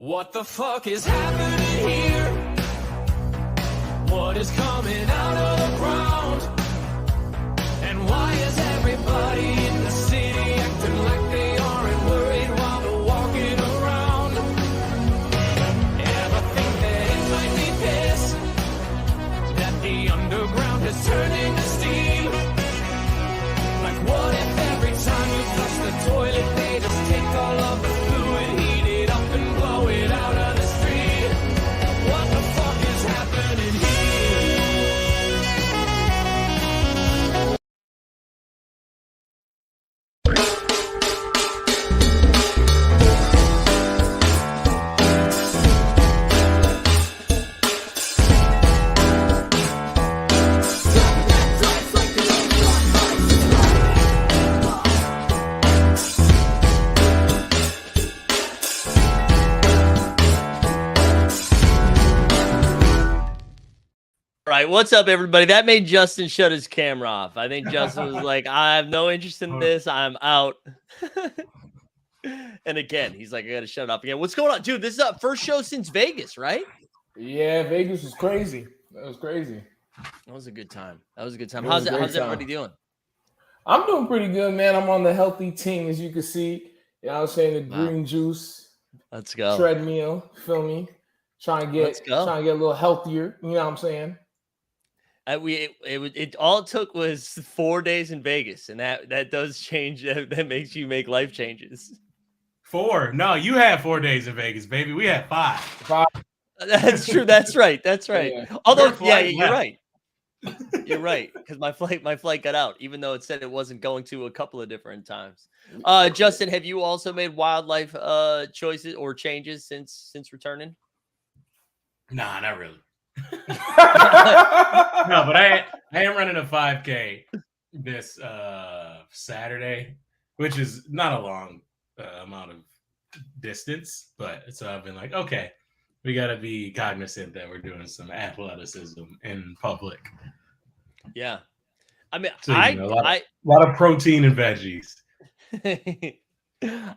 What the fuck is happening here? What is coming out of the ground? And why is everybody in the city acting like they aren't worried while they're walking around? Ever think that it might be this? That the underground has turned into steam? Like what if every time you flush the toilet they just take all of the fluid, heat it up and blow it out of the street? What the fuck is happening here? All right, what's up, everybody? That made Justin shut his camera off. I think Justin was like, I have no interest in this. I'm out. And again, he's like, I got to shut it off again. What's going on? Dude, this is our first show since Vegas, right? Yeah, Vegas was crazy. That was crazy. That was a good time. How's everybody doing? I'm doing pretty good, man. I'm on the healthy team, as you can see. You know what I'm saying? The green juice. Let's go. Treadmill, feel me? Trying to get a little healthier. You know what I'm saying? It all it took was 4 days in Vegas, and that does change. That makes you make life changes. 4? No, you had 4 days in Vegas, baby. We had 5. That's true. That's right. Yeah. Although, you're right. You're right, because my flight got out, even though it said it wasn't going to a couple of different times. Justin, have you also made wildlife choices or changes since returning? Nah, not really. No, but I am running a 5K this Saturday, which is not a long amount of distance, but so I've been like, okay, we got to be cognizant that we're doing some athleticism in public. Yeah, I mean, so, a lot of protein and veggies.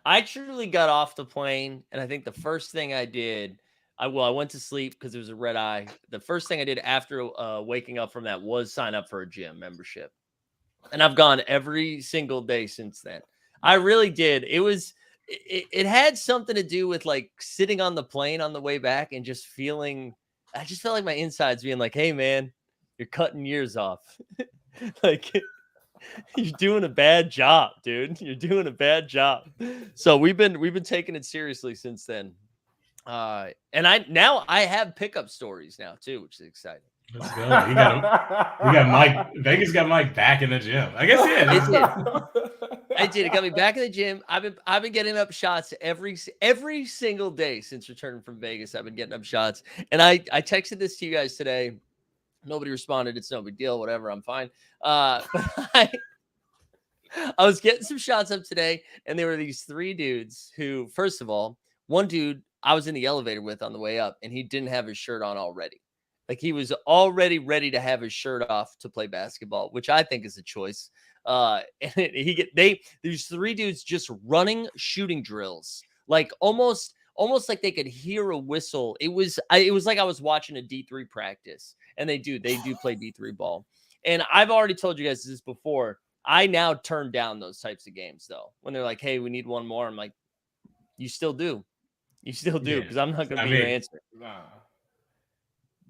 I truly got off the plane, and I think the first thing I did, I went to sleep because it was a red eye. The first thing I did after waking up from that was sign up for a gym membership. And I've gone every single day since then. I really did. It had something to do with like sitting on the plane on the way back and just I just felt like my insides being like, hey man, you're cutting years off. Like you're doing a bad job, dude. You're doing a bad job. So we've been taking it seriously since then. And I have pickup stories now too, which is exciting. Let's go. We got Mike. Vegas got Mike back in the gym. I guess I did. It got me back in the gym. I've been getting up shots every single day since returning from Vegas. I've been getting up shots, and I texted this to you guys today. Nobody responded. It's no big deal. Whatever. I'm fine. But I was getting some shots up today, and there were these 3 dudes who, first of all, one dude I was in the elevator with on the way up, and he didn't have his shirt on already. Like he was already ready to have his shirt off to play basketball, which I think is a choice. And these 3 dudes just running shooting drills, like almost like they could hear a whistle. It was like I was watching a D3 practice, and they do play D3 ball. And I've already told you guys this before. I now turn down those types of games though. When they're like, hey, we need one more. I'm like, you still do. You still do, because I'm not going to be your answer. Nah.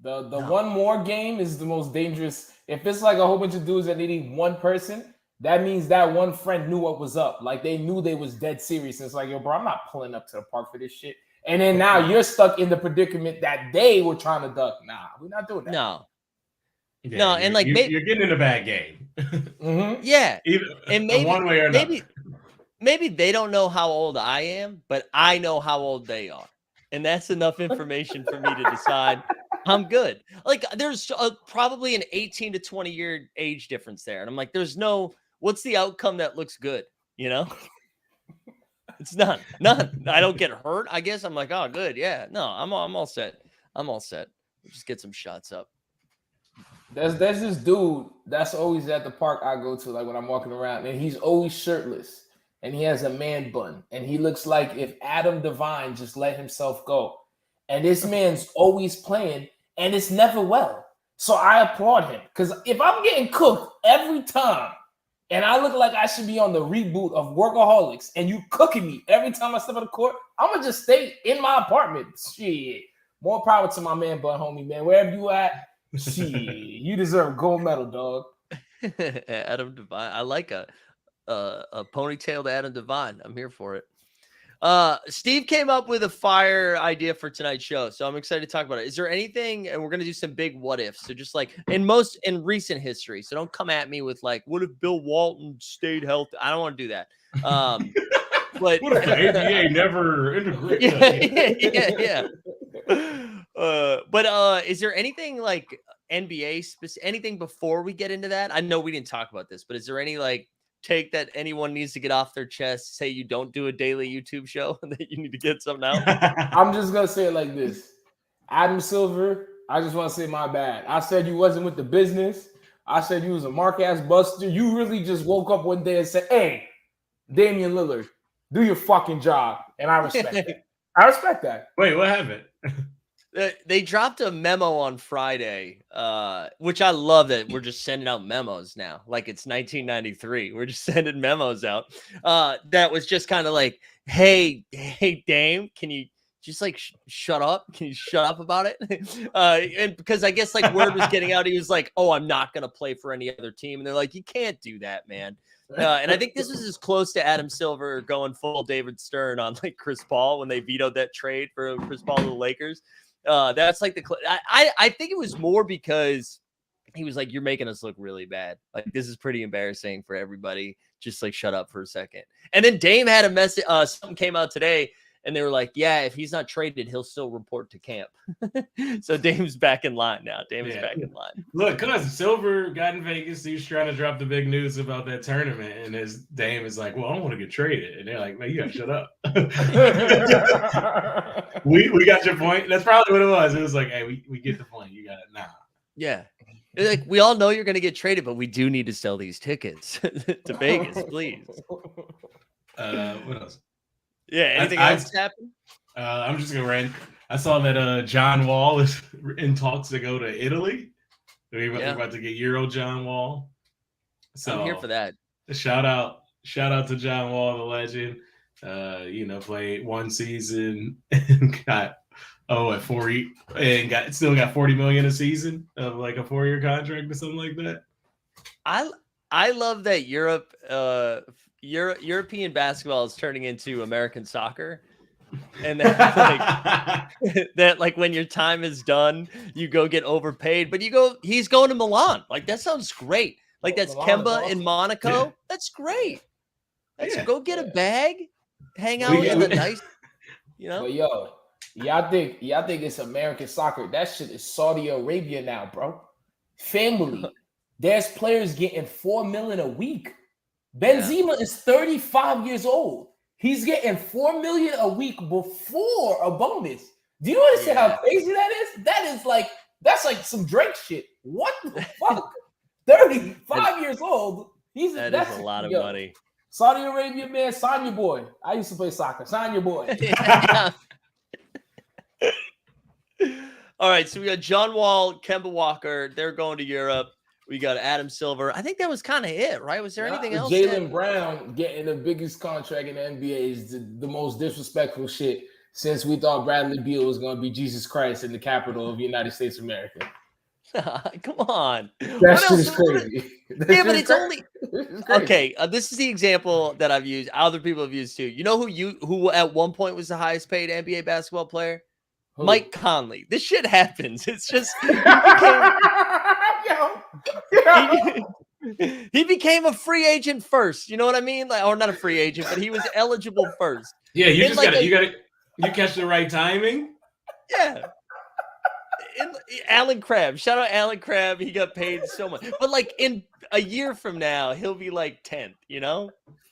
The one more game is the most dangerous. If it's like a whole bunch of dudes that they need one person, that means that one friend knew what was up. Like they knew they was dead serious. And it's like, yo, bro, I'm not pulling up to the park for this shit. And then now you're stuck in the predicament that they were trying to duck. Nah, we're not doing that. No. Yeah, no, and like you're getting in a bad game. Mm-hmm. Yeah. And maybe one way or another. Maybe they don't know how old I am, but I know how old they are. And that's enough information for me to decide I'm good. Like there's probably an 18 to 20 year age difference there. And I'm like, what's the outcome that looks good? You know, it's none. I don't get hurt. I guess I'm like, oh, good. Yeah, no, I'm all set. We'll just get some shots up. There's this dude that's always at the park I go to, like when I'm walking around, and he's always shirtless. and he has a man bun, and he looks like if Adam Devine just let himself go. And this man's always playing, and it's never well. So I applaud him, because if I'm getting cooked every time, and I look like I should be on the reboot of Workaholics, and you cooking me every time I step on the court, I'm gonna just stay in my apartment. Shit. More power to my man bun, homie, man. Wherever you at, shit, you deserve a gold medal, dog. Adam Devine. I like a ponytailed Adam Devine. I'm here for it. Steve came up with a fire idea for tonight's show, so I'm excited to talk about it. Is there anything, and we're gonna do some big what ifs, so just like in recent history, so don't come at me with like, what if Bill Walton stayed healthy? I don't want to do that. But what if the ABA never integrates? yeah. But is there anything like NBA specific, anything before we get into that? I know we didn't talk about this, but is there any like take that anyone needs to get off their chest? Say you don't do a daily YouTube show that you need to get something out. I'm just gonna say it like this. Adam Silver, I just want to say my bad. I said you wasn't with the business. I said you was a mark-ass buster. You really just woke up one day and said, hey, Damian Lillard, do your fucking job. And I respect that. I respect that. Wait, what happened? They dropped a memo on Friday, which I love that we're just sending out memos now. Like it's 1993. We're just sending memos out. That was just kind of like, hey, Dame, can you just like shut up? Can you shut up about it? And because I guess like word was getting out, he was like, oh, I'm not going to play for any other team. And they're like, you can't do that, man. And I think this was as close to Adam Silver going full David Stern on like Chris Paul when they vetoed that trade for Chris Paul to the Lakers. That's like I think it was more because he was like, you're making us look really bad. Like, this is pretty embarrassing for everybody. Just like, shut up for a second. And then Dame had a message. Something came out today and they were like, yeah, if he's not traded, he'll still report to camp. So Dame's back in line now. Dame is back in line. Look, cause Silver got in Vegas. He's trying to drop the big news about that tournament. And his Dame is like, well, I want to get traded. And they're like, man, you got to shut up. we got your point. That's probably what it was. It was like, hey, we get the point. You got it now. Yeah. Like, we all know you're going to get traded, but we do need to sell these tickets to Vegas, please. What else? Yeah. Anything else happen? I'm just gonna rant. I saw that John Wall is in talks to go to Italy. They're about to get Euro John Wall. So I'm here for that. Shout out to John Wall, the legend. Played one season and got at 40 and still got $40 million a season of like a 4-year contract or something like that. I love that European basketball is turning into American soccer, and that like when your time is done, you go get overpaid. But he's going to Milan. Like, that sounds great. Like, that's Kemba in Monaco. Yeah. That's great. Go get a bag, hang out in the nice, But yo, y'all think it's American soccer? That shit is Saudi Arabia now, bro. Family. There's players getting $4 million a week. Benzema is 35 years old. He's getting $4 million a week before a bonus. Do you understand how crazy that is? That's like some Drake shit. What the fuck? 35 years old. That's a lot of money. Saudi Arabia, man, sign your boy. I used to play soccer. Sign your boy. All right, so we got John Wall, Kemba Walker. They're going to Europe. We got Adam Silver. I think that was kind of it, right? Was there anything else? Jaylen Brown getting the biggest contract in the NBA is the most disrespectful shit since we thought Bradley Beal was going to be Jesus Christ in the capital of the United States of America. Come on. That shit is crazy. But it's only okay. This is the example that I've used. Other people have used too. You know who at one point was the highest paid NBA basketball player? Who? Mike Conley. This shit happens. It's just he became a free agent first. You know what I mean? Like, or not a free agent, but he was eligible first. Yeah, you catch the right timing. Yeah. Alan Crabb. Shout out Alan Crabb. He got paid so much. But like in a year from now, he'll be like 10th, you know?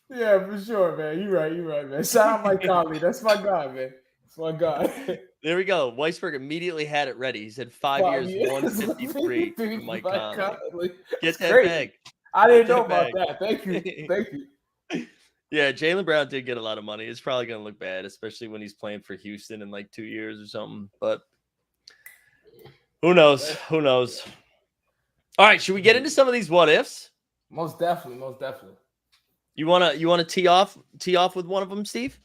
Yeah, for sure, man. You're right, man. Shout out Mike Conley. That's my guy, man. That's my guy. There we go. Weisberg immediately had it ready. He said 5 years, 153 for Mike Conley. Get that bag. I didn't know about that. Thank you. Yeah, Jaylen Brown did get a lot of money. It's probably going to look bad, especially when he's playing for Houston in like 2 years or something. But who knows? Who knows? All right, should we get into some of these what ifs? Most definitely, most definitely. You wanna tee off with one of them, Steve?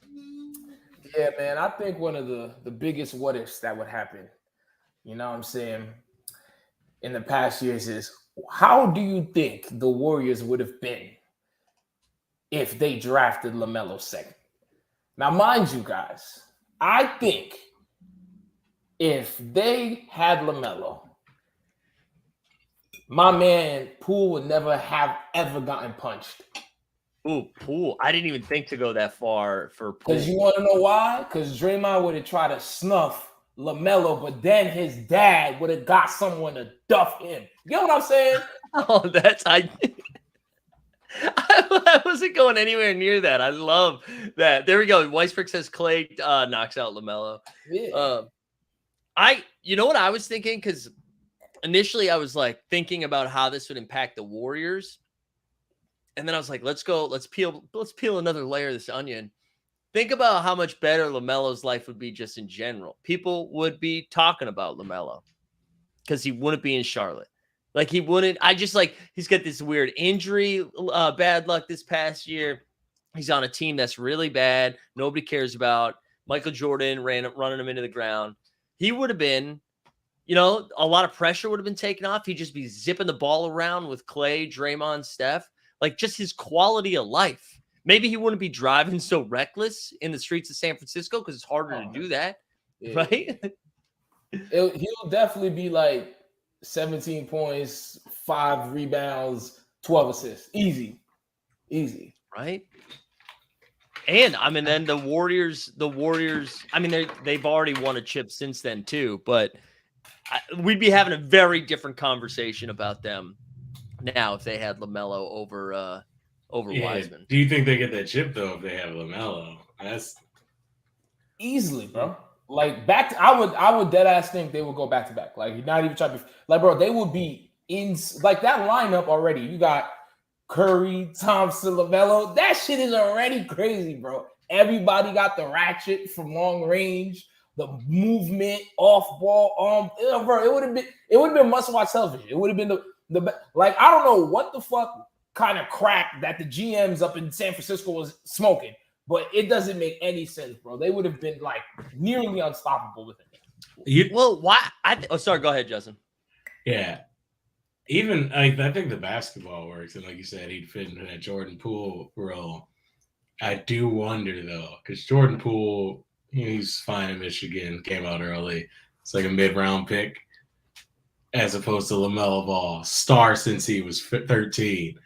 Yeah, man. I think one of the biggest what ifs that would happen, you know what I'm saying, in the past years is how do you think the Warriors would have been if they drafted LaMelo second? Now, mind you guys, I think if they had LaMelo, my man Poole would never have ever gotten punched. Ooh, Poole. I didn't even think to go that far for Poole. Because you want to know why? Because Draymond would have tried to snuff LaMelo, but then his dad would have got someone to duff him. You know what I'm saying? Oh, I wasn't going anywhere near that. I love that. There we go. Weisberg says Clay knocks out LaMelo. Yeah. You know what I was thinking? Because initially I was like thinking about how this would impact the Warriors. And then I was like, let's peel another layer of this onion. Think about how much better LaMelo's life would be just in general. People would be talking about LaMelo because he wouldn't be in Charlotte. Like he wouldn't. He's got this weird injury, bad luck this past year. He's on a team that's really bad. Nobody cares about. Michael Jordan running him into the ground. He would have been, a lot of pressure would have been taken off. He'd just be zipping the ball around with Clay, Draymond, Steph. Like just his quality of life. Maybe he wouldn't be driving so reckless in the streets of San Francisco because it's harder to do that, right? He'll definitely be like 17 points, 5 rebounds, 12 assists. Easy. Right? And then the Warriors, they've already won a chip since then too, but we'd be having a very different conversation about them now if they had LaMelo over Wiseman. Do you think they get that chip though if they have LaMelo? That's easily, bro. Like I would dead ass think they would go back to back. Like you're not even trying to bro, they would be in like that lineup already. You got Curry, Thompson, LaMelo. That shit is already crazy, bro. Everybody got the ratchet from long range, the movement, off ball, bro. It would have been must watch television. It would have been the like I don't know what the fuck kind of crack that the GMs up in San Francisco was smoking, but it doesn't make any sense, bro. They would have been like nearly unstoppable with it. Why? Sorry. Go ahead, Justin. Yeah. Even I think the basketball works, and like you said, he'd fit into that Jordan Poole role. I do wonder though, because Jordan Poole, he's fine in Michigan, came out early. It's like a mid-round pick, as opposed to LaMelo Ball, star since he was 13.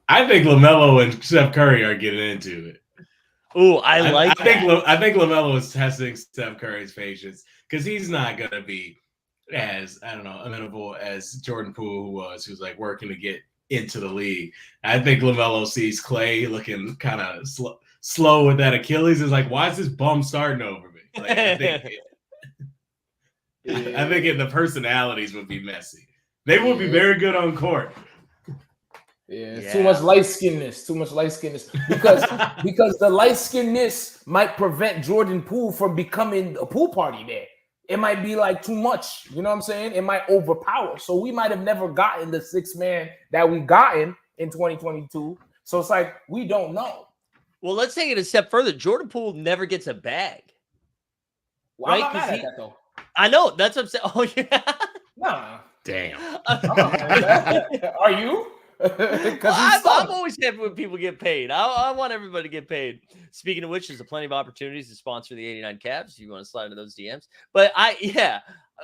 I think LaMelo and Steph Curry are getting into it. Ooh, I think LaMelo is testing Steph Curry's patience because he's not gonna be as amenable as Jordan Poole who's like working to get into the league. I think LaMelo sees Clay looking kind of slow with that Achilles. Is like, why is this bum starting over me? Like, I think the personalities would be messy. They would be very good on court. Yeah. Too much light skinnedness because the light skinnedness might prevent Jordan Poole from becoming a pool party there. It might be like too much, you know what I'm saying? It might overpower. So we might have never gotten the 6 man that we gotten in 2022. So it's like we don't know. Well, let's take it a step further. Jordan Poole never gets a bag. Well, right? I'm not mad at that though. I know. That's what I'm saying. Oh yeah. Nah. Damn. Are you? I'm always happy when people get paid. I want everybody to get paid. Speaking of which, there's plenty of opportunities to sponsor the 89 Cavs if you want to slide into those DMs. But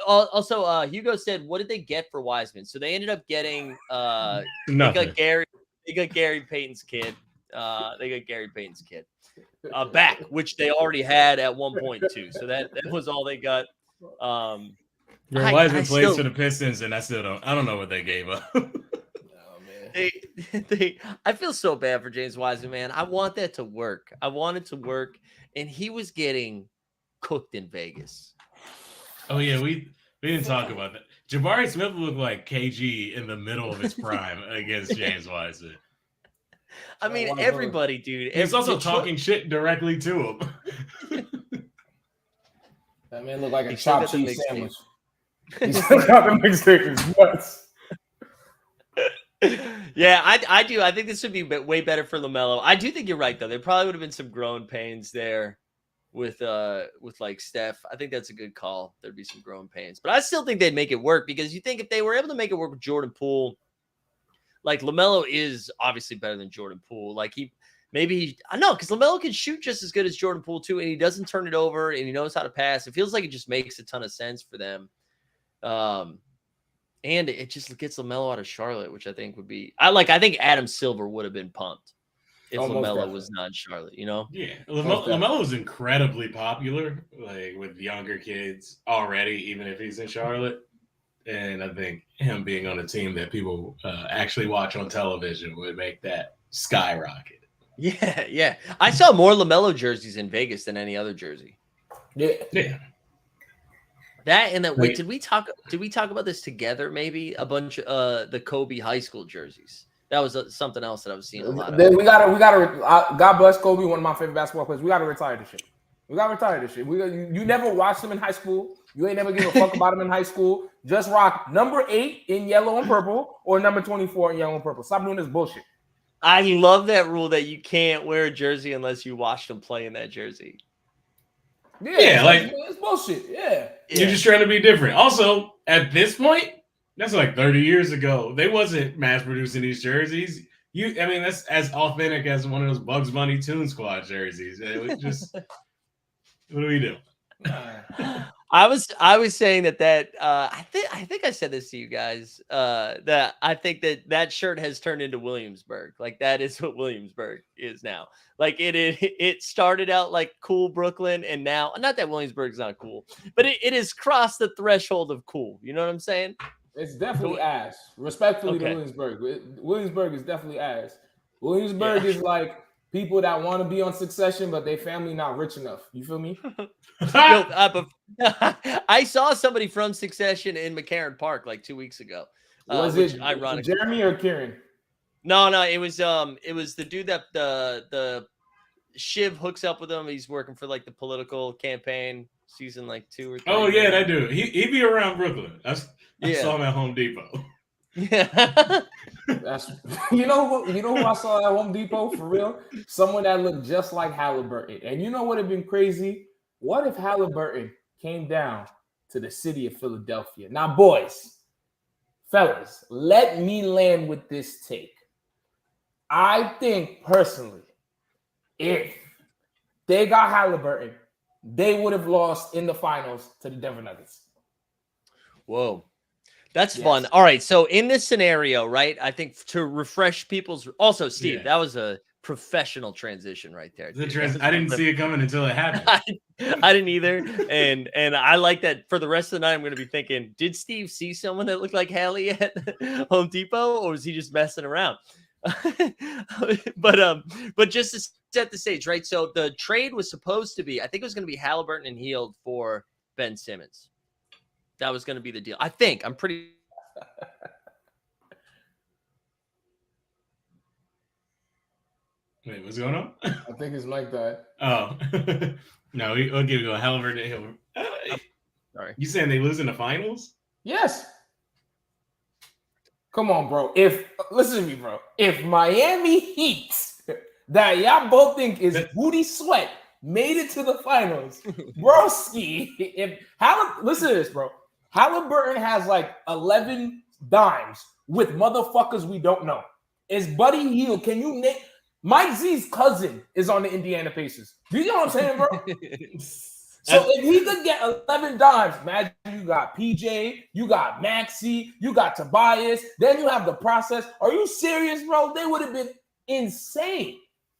also Hugo said, what did they get for Wiseman? So they ended up getting they got Gary Payton's kid. Back, which they already had at 1.2. So that was all they got. Wiseman plays for the Pistons, and I don't know what they gave up. I feel so bad for James Wiseman, man. I want that to work. I want it to work, and he was getting cooked in Vegas. Oh yeah, we didn't talk about that. Jabari Smith looked like KG in the middle of his prime against James Wiseman. I mean, everybody, dude. He's also Detroit- talking shit directly to him. That man look like a He still chopped got the cheese mixtape. sandwich. He's still got the mixtape. It's nuts. Yeah, I do. I think this would be way better for LaMelo. I do think you're right, though. There probably would have been some growing pains there with like Steph. I think that's a good call. There'd be some growing pains, but I still think they'd make it work because you think if they were able to make it work with Jordan Poole, like LaMelo is obviously better than Jordan Poole. Like I know because LaMelo can shoot just as good as Jordan Poole too, and he doesn't turn it over, and he knows how to pass. It feels like it just makes a ton of sense for them. And it just gets LaMelo out of Charlotte, which I think would be. I think Adam Silver would have been pumped if LaMelo was not in Charlotte. You know? Yeah, LaMelo is incredibly popular, like with younger kids already, even if he's in Charlotte. And I think him being on a team that people actually watch on television would make that skyrocket. Yeah, yeah. I saw more LaMelo jerseys in Vegas than any other jersey. Yeah. That and that. Wait, did we talk about this together? Maybe a bunch of the Kobe high school jerseys. That was something else that I was seeing a lot of. We gotta. God bless Kobe, one of my favorite basketball players. We gotta retire this shit. You never watched him in high school. You ain't never give a fuck about him in high school. Just rock number 8 in yellow and purple or number 24 in yellow and purple. Stop doing this bullshit. I love that rule that you can't wear a jersey unless you watched him play in that jersey. Yeah, like it's bullshit. Yeah. You're just trying to be different. Also, at this point, that's like 30 years ago. They wasn't mass producing these jerseys. That's as authentic as one of those Bugs Bunny Toon Squad jerseys. It just, what do we do? I was saying that I think I said this to you guys that I think that shirt has turned into Williamsburg. Like that is what Williamsburg is now. Like it started out like cool Brooklyn, and now not that Williamsburg's not cool, but it has crossed the threshold of cool. You know what I'm saying? It's definitely ass. Respectfully to Williamsburg. Williamsburg is definitely ass. Williamsburg is like people that want to be on Succession, but their family not rich enough. You feel me? I saw somebody from Succession in McCarran Park like 2 weeks ago. Was it ironic? Jeremy or Kieran? No, it was the dude that the Shiv hooks up with him. He's working for like the political campaign season like 2 or 3. Oh yeah, that dude. He be around Brooklyn. I saw him at Home Depot. Yeah. That's you know who I saw at Home Depot for real? Someone that looked just like Halliburton. And you know what would have been crazy? What if Halliburton came down to the city of Philadelphia? Now, fellas, let me land with this take. I think personally, if they got Halliburton, they would have lost in the finals to the Denver Nuggets. Whoa. That's fun. All right. So in this scenario, right, I think to refresh people's also, Steve, that was a professional transition right there. I didn't see it coming until it happened. I didn't either. And I like that for the rest of the night. I'm going to be thinking, did Steve see someone that looked like Hallie at Home Depot, or was he just messing around? But just to set the stage, right? So the trade was supposed to be, I think it was going to be Halliburton and Hield for Ben Simmons. That was going to be the deal. I think. I'm pretty. Wait, what's going on? I think his mic died. Oh. No, we'll give you a Halliburton. Sorry. You saying they lose in the finals? Yes. Come on, bro. Listen to me, bro. If Miami Heat, that y'all both think is booty sweat, made it to the finals, broski. Listen to this, bro. Halliburton has like 11 dimes with motherfuckers we don't know. Is Buddy Hield? Can you name? Mike Z's cousin is on the Indiana Pacers. Do you know what I'm saying, bro? So if he could get 11 dimes, imagine you got PJ, you got Maxey, you got Tobias, then you have the process. Are you serious, bro? They would have been insane.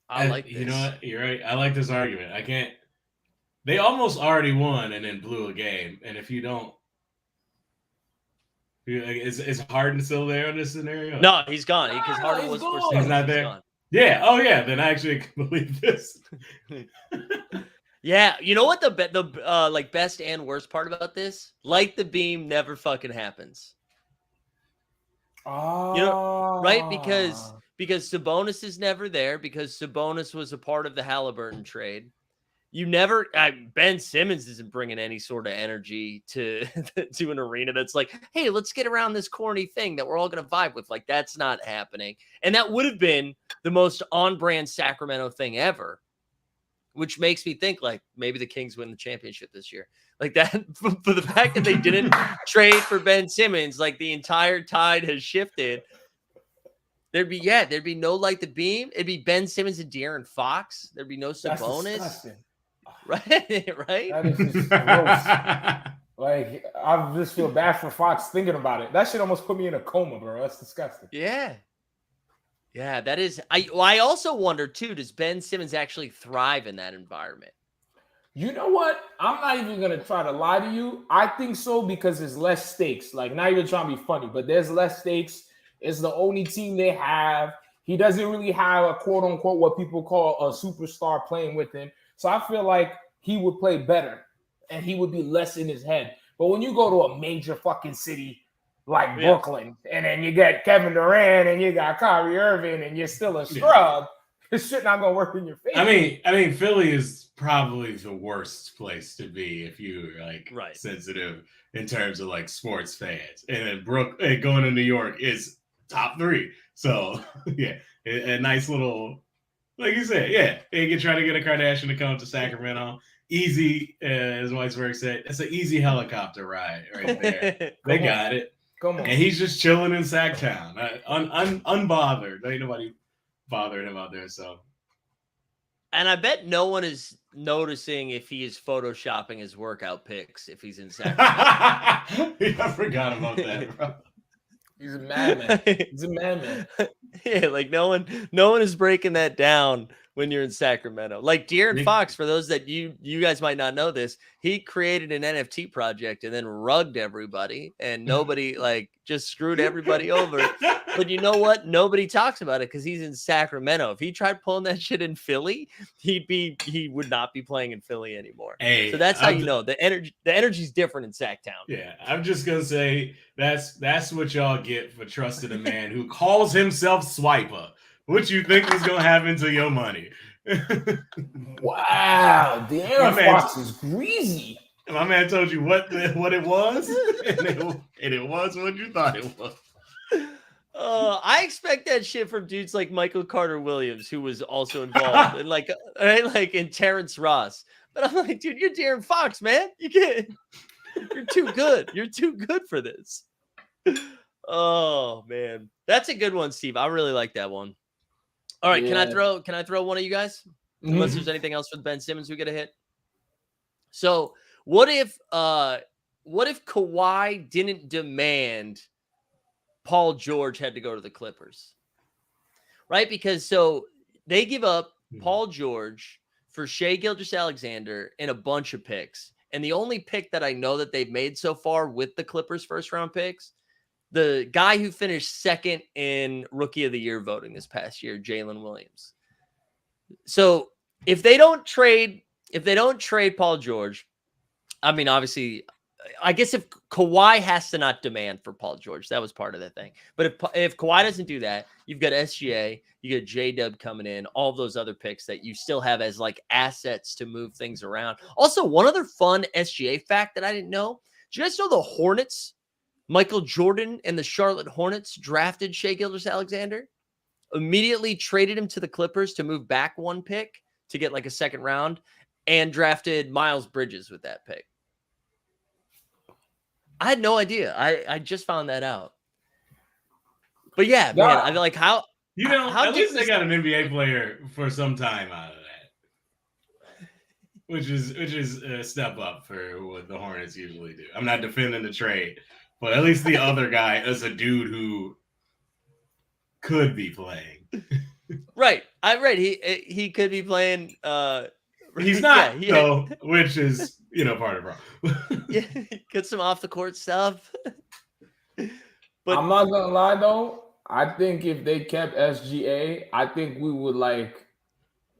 I like this. You know what? You're right. I like this argument. I can't. They almost already won and then blew a game. And if you don't, is Harden still there in this scenario? No, he's gone. Because Harden was for he's not there. Gone. Yeah. Oh yeah. Then I actually can believe this. Yeah. You know what the like best and worst part about this? Like the beam never fucking happens. Oh. You know, right? because Sabonis is never there, because Sabonis was a part of the Halliburton trade. You never, Ben Simmons isn't bringing any sort of energy to to an arena that's like, hey, let's get around this corny thing that we're all going to vibe with. Like, that's not happening. And that would have been the most on-brand Sacramento thing ever, which makes me think, like, maybe the Kings win the championship this year. Like that, for the fact that they didn't trade for Ben Simmons, like the entire tide has shifted. There'd be no Light the Beam. It'd be Ben Simmons and De'Aaron Fox. There'd be no Sabonis. Right. That is just gross. Like, I just feel bad for Fox thinking about it. That shit almost put me in a coma, bro. That's disgusting. Yeah, that is. I also wonder too, does Ben Simmons actually thrive in that environment? You know what? I'm not even gonna try to lie to you. I think so, because there's less stakes. Like, not even trying to be funny, but there's less stakes. It's the only team they have. He doesn't really have a quote unquote what people call a superstar playing with him. So I feel like he would play better and he would be less in his head. But when you go to a major fucking city like Brooklyn, and then you get Kevin Durant and you got Kyrie Irving and you're still a scrub, this shit not gonna work in your favor. I mean, Philly is probably the worst place to be if you're like sensitive in terms of like sports fans. And then going to New York is top 3. So yeah, a nice little. Like you said, they can try to get a Kardashian to come to Sacramento. Easy, as Weisberg said, it's an easy helicopter ride right there. They got it. Come on. And he's just chilling in Sacktown, unbothered. Ain't nobody bothering him out there. So, and I bet no one is noticing if he is photoshopping his workout pics if he's in Sacramento. I forgot about that, bro. He's a madman. He's a madman. Yeah, like no one is breaking that down when you're in Sacramento. Like De'Aaron Fox, for those that you guys might not know this, he created an NFT project and then rugged everybody, and nobody like just screwed everybody over. But you know what? Nobody talks about it because he's in Sacramento. If he tried pulling that shit in Philly, he would not be playing in Philly anymore. Hey, so that's how you know the energy's different in Sacktown. Yeah, I'm just gonna say that's what y'all get for trusting a man who calls himself Swiper. What you think was gonna happen to your money? Wow, De'Aaron Fox is greasy. My man told you what it was, and it was what you thought it was. I expect that shit from dudes like Michael Carter Williams, who was also involved, and like in Terrence Ross. But I'm like, dude, you're De'Aaron Fox, man. You're too good. You're too good for this. Oh man, that's a good one, Steve. I really like that one. All right, Yeah. can I throw one of you guys? Unless there's anything else with Ben Simmons we get a hit. So what if Kawhi didn't demand Paul George had to go to the Clippers? Right? Because so they give up Paul George for Shai Gilgeous-Alexander and a bunch of picks. And the only pick that I know that they've made so far with the Clippers first round picks, the guy who finished second in Rookie of the Year voting this past year, Jalen Williams. So if they don't trade Paul George, I mean, obviously, I guess if Kawhi has to not demand for Paul George, that was part of the thing. But if Kawhi doesn't do that, you've got SGA, you got J-Dub coming in, all of those other picks that you still have as like assets to move things around. Also, one other fun SGA fact that I didn't know. Do you guys know the Hornets, Michael Jordan and the Charlotte Hornets drafted Shai Gilgeous-Alexander, immediately traded him to the Clippers to move back one pick to get like a second round, and drafted Miles Bridges with that pick. I had no idea. I just found that out. But yeah, man, I feel like how at least they got an NBA player for some time out of that, which is a step up for what the Hornets usually do. I'm not defending the trade, but at least the other guy is a dude who could be playing. Right. He could be playing. He's not, though, which is part of the problem. Yeah, get some off the court stuff. But I'm not gonna lie though. I think if they kept SGA, I think we would like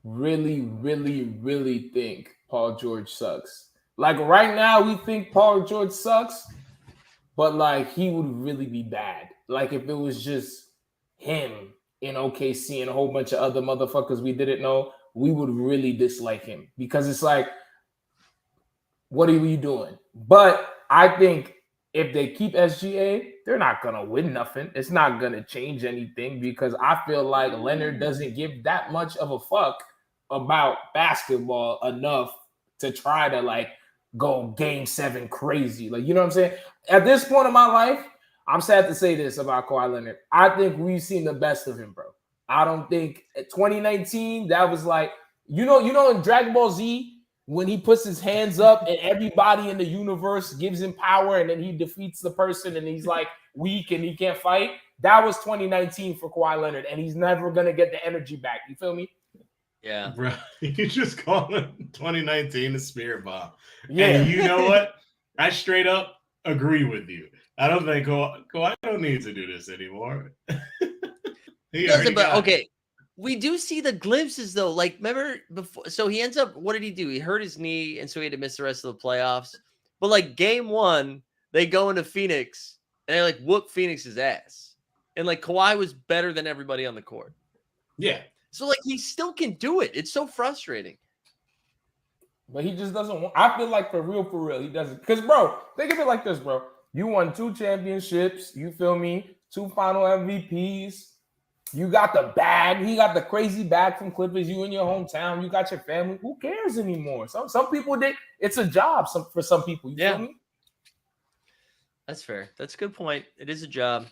really, really, really think Paul George sucks. Like right now, we think Paul George sucks, but like he would really be bad. Like if it was just him in OKC and a whole bunch of other motherfuckers we didn't know, we would really dislike him because it's like, what are you doing? But I think if they keep SGA, they're not gonna win nothing. It's not gonna change anything because I feel like Leonard doesn't give that much of a fuck about basketball enough to try to like go game 7 crazy. Like, you know what I'm saying? At this point in my life, I'm sad to say this about Kawhi Leonard. I think we've seen the best of him, bro. I don't think 2019, that was like, you know, in Dragon Ball Z, when he puts his hands up and everybody in the universe gives him power and then he defeats the person and he's like weak and he can't fight. That was 2019 for Kawhi Leonard, and he's never going to get the energy back. You feel me? Yeah. Bro, you just call it 2019 the spirit bomb. Yeah. And you know what? I straight up agree with you. I don't think Kawhi don't need to do this anymore. He doesn't, but okay. We do see the glimpses though. Like, remember before? So he ends up. What did he do? He hurt his knee, and so he had to miss the rest of the playoffs. But like game 1, they go into Phoenix and they like whoop Phoenix's ass, and like Kawhi was better than everybody on the court. Yeah. So like he still can do it. It's so frustrating. But he just doesn't want. I feel like for real, he doesn't. Because bro, think of it like this, bro. You won 2 championships. You feel me? 2 final MVPs. You got the bag. He got the crazy bag from Clippers. You in your hometown. You got your family. Who cares anymore? Some people it's a job. For some people, you feel me? That's fair. That's a good point. It is a job.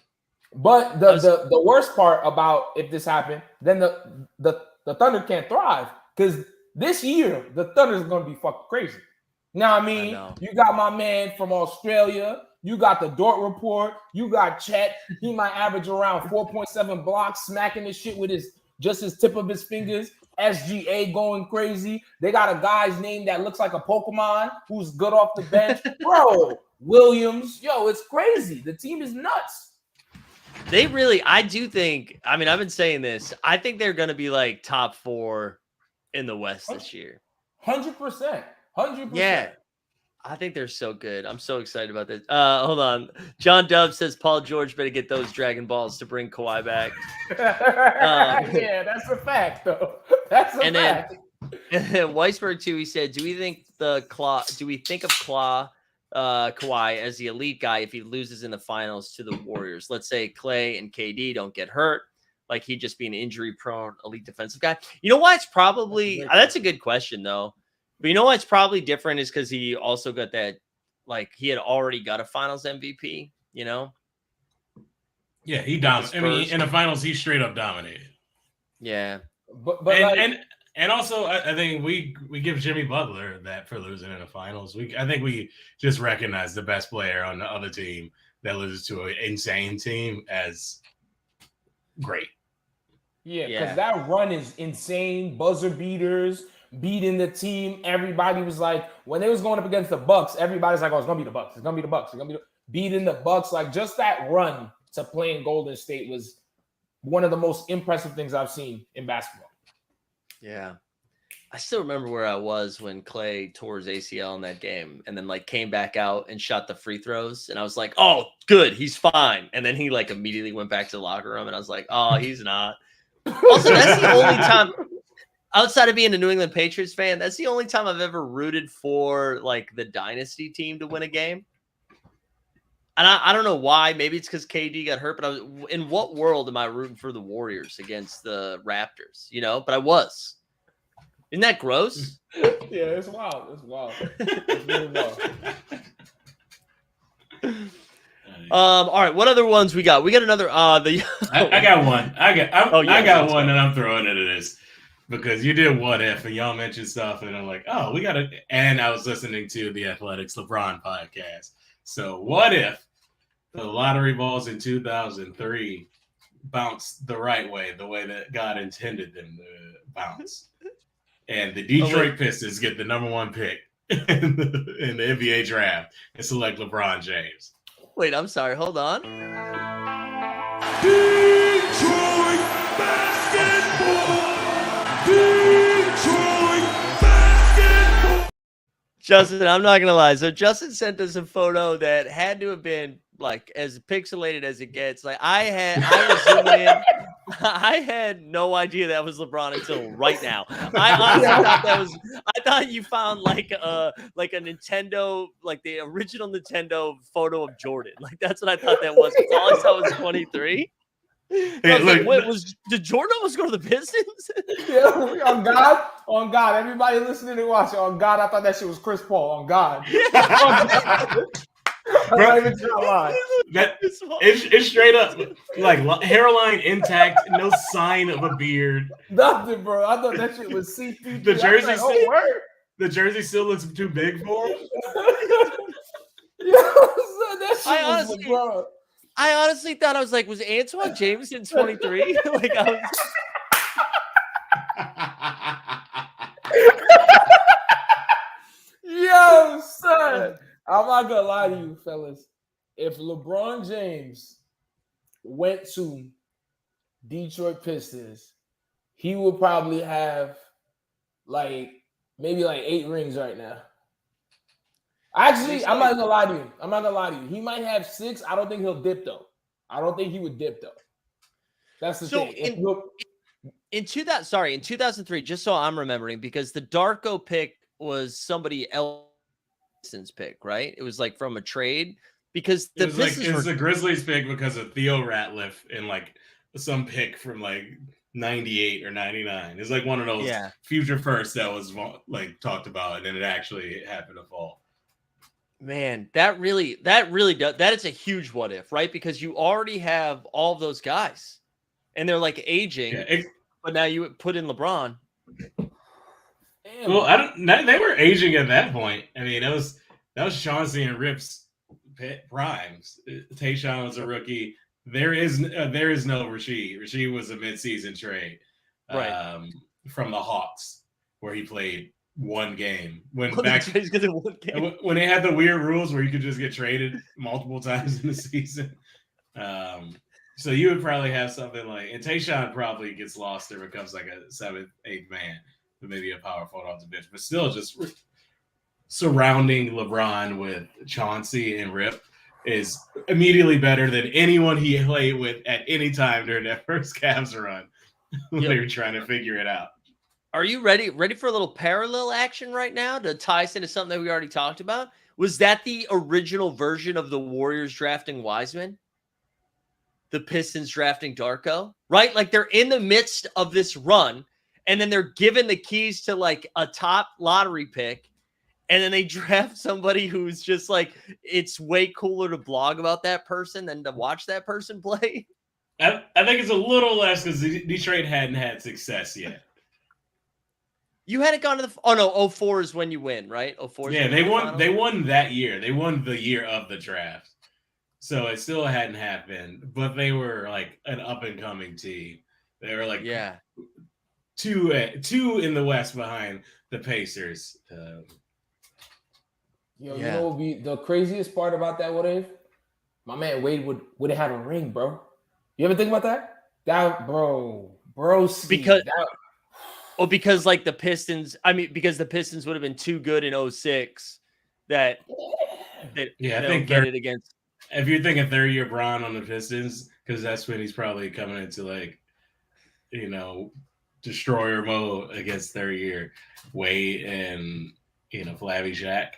But the worst part about if this happened, then the Thunder can't thrive because this year the Thunder is gonna be fucking crazy. Now I mean, you got my man from Australia. You got the Dort report. You got Chet. He might average around 4.7 blocks, smacking this shit with his tip of his fingers. SGA going crazy. They got a guy's name that looks like a Pokemon who's good off the bench. Bro, Williams. Yo, it's crazy. The team is nuts. I do think, I mean, I've been saying this. I think they're going to be like top 4 in the West this year. 100%. 100%. Yeah. I think they're so good. I'm so excited about this. Hold on. John Dub says Paul George better get those Dragon Balls to bring Kawhi back. Yeah, that's a fact, though. That's a fact. And then Weisberg too. He said, "Do we think of Kawhi as the elite guy if he loses in the finals to the Warriors? Let's say Clay and KD don't get hurt, like he'd just be an injury-prone elite defensive guy. You know why it's probably that's a good question though." But you know why it's probably different is because he also got that, like he had already got a Finals MVP. You know. Yeah, he dominated. I mean, in the finals, he straight up dominated. Yeah, but and also, I think we give Jimmy Butler that for losing in the finals. I think we just recognize the best player on the other team that loses to an insane team as great. Yeah, because that run is insane. Buzzer beaters, beating the team. Everybody was like, when they was going up against the Bucks, everybody's like, oh, it's gonna be the Bucks. It's gonna be the Bucks. It's gonna be beating the Bucks. Like just that run to play in Golden State was one of the most impressive things I've seen in basketball. Yeah. I still remember where I was when Clay tore his ACL in that game and then like came back out and shot the free throws. And I was like, oh, good. He's fine. And then he like immediately went back to the locker room and I was like, oh, he's not. Also, that's the only time outside of being a New England Patriots fan, that's the only time I've ever rooted for like the dynasty team to win a game. And I don't know why. Maybe it's because KD got hurt, but in what world am I rooting for the Warriors against the Raptors? You know, but I was. Isn't that gross? Yeah, it's wild. It's wild. It's really wild. All right, what other ones we got? We got another. I got one. I got one, and I'm throwing into this because you did what if, and y'all mentioned stuff, and I'm like, oh, we got to. And I was listening to the Athletics LeBron podcast. So what if the lottery balls in 2003 bounced the right way, the way that God intended them to bounce, and the Detroit Pistons get the #1 pick in the NBA draft and select LeBron James? Wait, I'm sorry. Hold on. Detroit basketball! Detroit basketball! Justin, I'm not going to lie. So Justin sent us a photo that had to have been like as pixelated as it gets. Like I was zooming in. I had no idea that was LeBron until right now. I honestly thought that was. I thought you found like a Nintendo, like the original Nintendo photo of Jordan. Like that's what I thought that was. Because all I saw was 23. Hey, I was look, like, what did Jordan almost go to the Pistons? Yeah, on God, everybody listening and watching, on God, I thought that shit was Chris Paul. On God, I'm not even trying to lie. It's straight up like hairline intact, no sign of a beard. Nothing, bro. I thought that shit was CP3. The jersey, like, oh, word. The jersey still looks too big for him. Yeah, that shit was LeBron. I honestly thought I was like, was Antoine Jameson 23? Like I was. Yo, son. I'm not gonna lie to you, fellas. If LeBron James went to Detroit Pistons, he would probably have maybe 8 rings right now. Actually, I'm not gonna lie to you. He might have 6. I don't think he'll dip though. I don't think he would dip though. That's the thing. In 2003, just so I'm remembering, because the Darko pick was somebody else's pick, right? It was like from a trade because it was the Grizzlies pick because of Theo Ratliff and like some pick from like 98 or 99. It's like one of those future firsts that was like talked about and then it actually happened to fall. Man, that really does. That is a huge what if, right? Because you already have all of those guys and they're like aging, but now you put in LeBron. Well, they were aging at that point. I mean, that was Chauncey and Rip's primes. Tayshaun was a rookie. There is no Rasheed. Rasheed was a midseason trade, from the Hawks, where he played one game. When they had the weird rules where you could just get traded multiple times in the season. So you would probably have something like, and Tayshaun probably gets lost or becomes like a 7th, 8th man, but maybe a power forward off the bench. But still, just surrounding LeBron with Chauncey and Rip is immediately better than anyone he played with at any time during that first Cavs run. They were trying to figure it out. Are you ready for a little parallel action right now to tie us into something that we already talked about? Was that the original version of the Warriors drafting Wiseman? The Pistons drafting Darko? Right? Like they're in the midst of this run and then they're given the keys to like a top lottery pick. And then they draft somebody who's just like, it's way cooler to blog about that person than to watch that person play. I think it's a little less because Detroit hadn't had success yet. You hadn't gone to the 04 is when you win, right? 04 is yeah, they won that year. They won the year of the draft. So it still hadn't happened, but they were like an up and coming team. They were like two in the West behind the Pacers. You know what be the craziest part about that? What if my man Wade would have a ring, bro? You ever think about that? That bro, because like the Pistons, because the Pistons would have been too good in 06 that I think get it against. If you're thinking 30-year Bron on the Pistons, because that's when he's probably coming into like, destroyer mode against 30-year Wade and Flavy Shaq,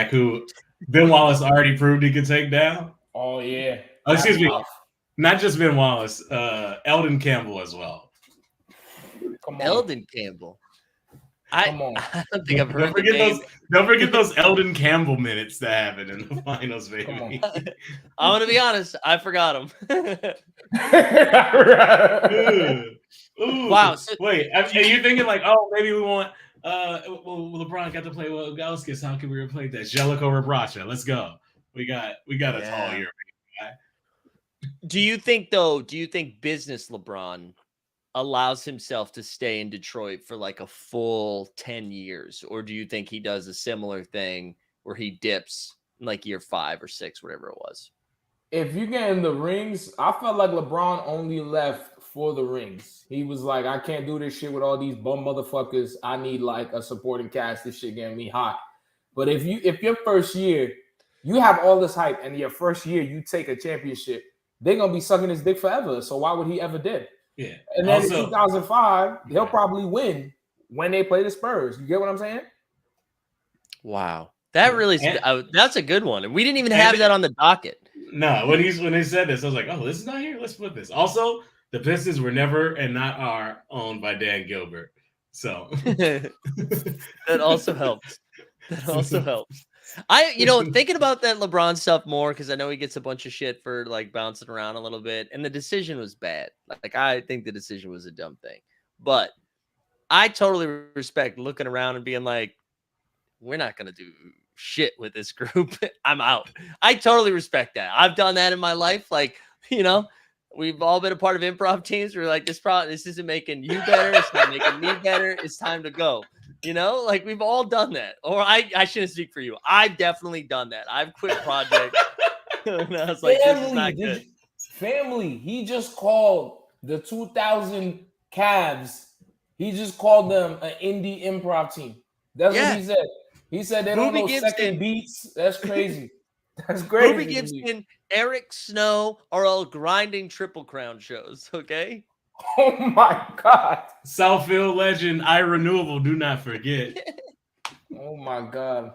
who Ben Wallace already proved he could take down. Oh yeah. Oh, excuse me, not just Ben Wallace, Eldon Campbell as well. Eldon Campble. I don't think I've heard Don't forget those Eldon Campbell minutes that happened in the finals, baby. I'm gonna be honest, I forgot them. Ooh. Wow. Wait, are you thinking like, oh, maybe we want LeBron got to play with Gauskas. How can we replace that? Jellicoe Rebracha. Let's go. We got a tall year. Do you think business LeBron allows himself to stay in Detroit for like a full 10 years? Or do you think he does a similar thing where he dips in like year 5 or 6, whatever it was? If you get in the rings, I felt like LeBron only left for the rings. He was like, I can't do this shit with all these bum motherfuckers. I need like a supporting cast. This shit getting me hot. But if your first year You have all this hype, and your first year you take a championship, they're gonna be sucking his dick forever. So why would he ever did? Yeah. And then Also, in 2005, he'll Yeah. probably win when they play the Spurs. You get what I'm saying? Wow. That Yeah. really is, And- that's a good one. We didn't even and have it- that on the docket. No, when he said this, I was like, oh, this is not here. Let's put this. Also, the Pistons were never and not are owned by Dan Gilbert. So That also helps. That also helps. Thinking about that LeBron stuff more, because I know he gets a bunch of shit for like bouncing around a little bit, and the decision was bad. Like I think the decision was a dumb thing, but I totally respect looking around and being like, we're not gonna do shit with this group. I'm out. I totally respect that. I've done that in my life. Like, we've all been a part of improv teams. We're like, this isn't making you better. It's not making me better. It's time to go. Like we've all done that. Or I shouldn't speak for you. I've definitely done that. I've quit projects. And I was like, this is not good. Family. He just called the 2000 Cavs. He just called them an indie improv team. That's what he said. He said they don't know second beats. That's crazy. That's crazy. Ruby Gibson, Eric Snow are all grinding Triple Crown shows. Okay. Oh my God. Southfield legend, Renewable, do not forget. Oh my God.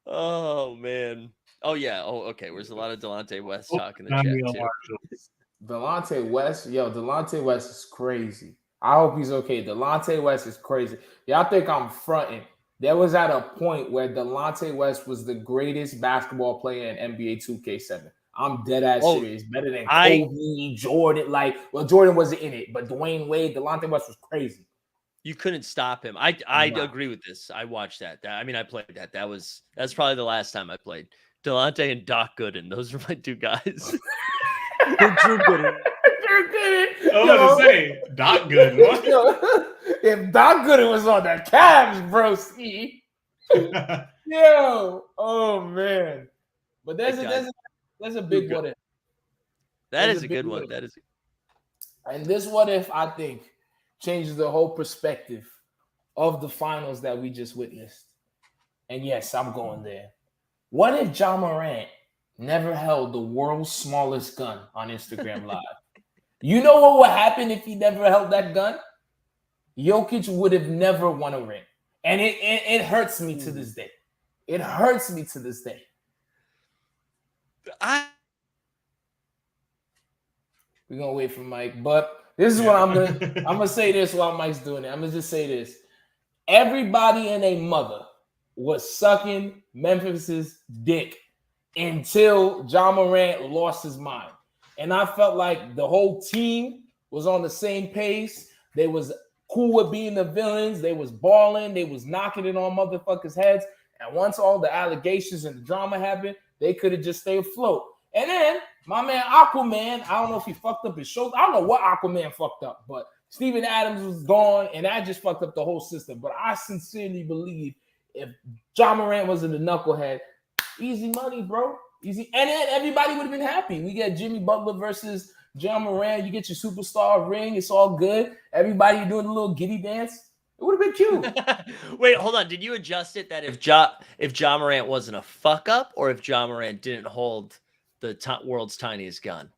Oh man. Oh yeah. Oh, okay. There's a lot of Delonte West talk in the chat too. Delonte West, Delonte West is crazy. I hope he's okay. Delonte West is crazy. Y'all think I'm fronting? There was at a point where Delonte West was the greatest basketball player in NBA 2K7. I'm dead ass serious. Better than Kobe, Jordan. Jordan wasn't in it, but Dwayne Wade, Delonte West was crazy. You couldn't stop him. I agree with this. I watched that. I played that. That's probably the last time I played. Delonte and Doc Gooden. Those are my two guys. Drew Gooden. I was going to say, Doc Gooden. If Doc Gooden was on the Cavs, bro, see. Oh man. But there's a big what if. That is a good one. That is. And this what if, I think, changes the whole perspective of the finals that we just witnessed. And yes, I'm going there. What if Ja Morant never held the world's smallest gun on Instagram Live? You know what would happen if he never held that gun? Jokic would have never won a ring. And it hurts me to this day. It hurts me to this day. We're going to wait for Mike. But this is what I'm gonna say this while Mike's doing it. I'm going to just say this. Everybody and a mother was sucking Memphis's dick until Ja Morant lost his mind. And I felt like the whole team was on the same pace. They was cool with being the villains. They was balling. They was knocking it on motherfuckers' heads. And once all the allegations and the drama happened, they could have just stayed afloat. And then my man Aquaman, I don't know if he fucked up his shoulder. I don't know what Aquaman fucked up, but Steven Adams was gone, and that just fucked up the whole system. But I sincerely believe if Ja Morant wasn't a knucklehead, easy money, bro. Easy. And then everybody would have been happy. We get Jimmy Butler versus Ja Morant. You get your superstar ring. It's all good. Everybody doing a little giddy dance. It would have been cute. Wait, hold on. Did you adjust it that if Ja Morant wasn't a fuck up, or if Ja Morant didn't hold the world's tiniest gun?